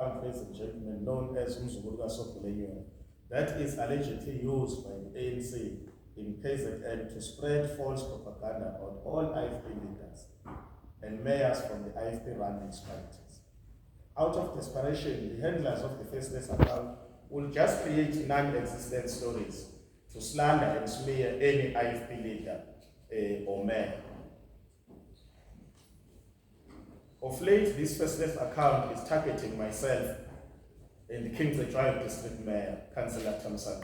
ladies and gentlemen, known as Umhlathuzecllr, that is allegedly used by the ANC in KZN to spread false propaganda about all IFP leaders and mayors from the IFP-run municipalities. Out of desperation, the handlers of the faceless account will just create non-existent stories to slander and smear any IFP leader or mayor. Of late, this faceless account is targeting myself and the Xolani District Mayor, Councillor THEMEDIA,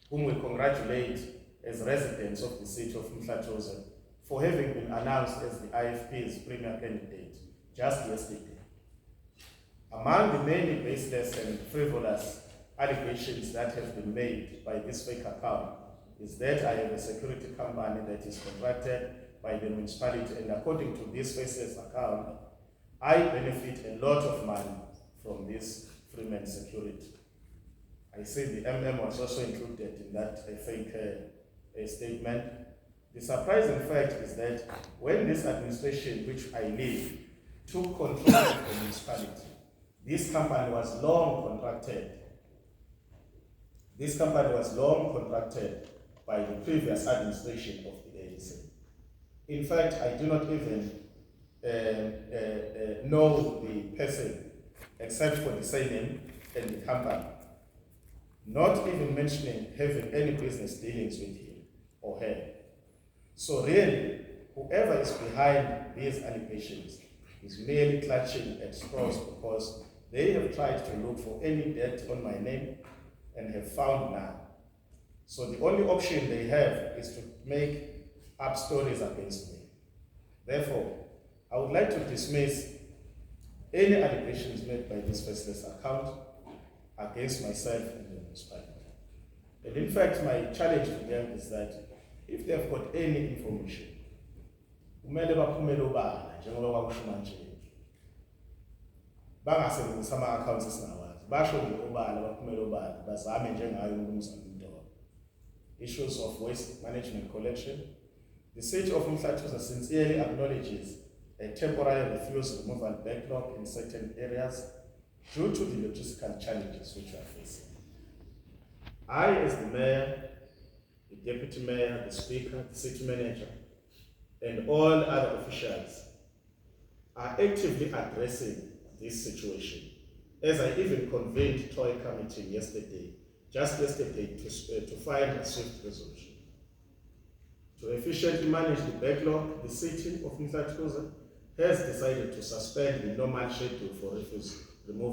whom we congratulate as residents of the city of Umhlathuzecllr for having been announced as the IFP's premier candidate just yesterday. Among the many baseless and frivolous allegations that have been made by this fake account is that I have a security company that is contracted by the municipality, and according to this faceless account, I benefit a lot of money from this Freeman security. I see the was also included in that fake statement. The surprising fact is that when this administration, which I lead, took control of the municipality, this company was long contracted. This company was long contracted by the previous administration of the ANC. In fact, I do not even know the person except for the surname and the company, not even mentioning having any business dealings with him or her. So really, whoever is behind these allegations is merely clutching at straws because they have tried to look for any debt on my name and have found none. So the only option they have is to make up stories against me. Therefore, I would like to dismiss any allegations made by this faceless account against myself and the municipality. And in fact, my challenge to them is that if they've got any information, kumele baphumele obala njengoba kwakusho manje. Bangasebenzisa ama-accounts esingawazi. Basho nje obala baphumele obala bazame njengayo uMnumzane MTOLO. Issues of waste management collection. The city of Umhlathuzecllr sincerely acknowledges a temporary refuse removal backlog in certain areas due to the logistical challenges which we are facing. I, as the mayor, the deputy mayor, the speaker, the city manager, and all other officials are actively addressing this situation, as I even convened Toy Committee yesterday, to find a swift resolution. To efficiently manage the backlog, the city of Umhlathuzecllr has decided to suspend the normal schedule for refuse removal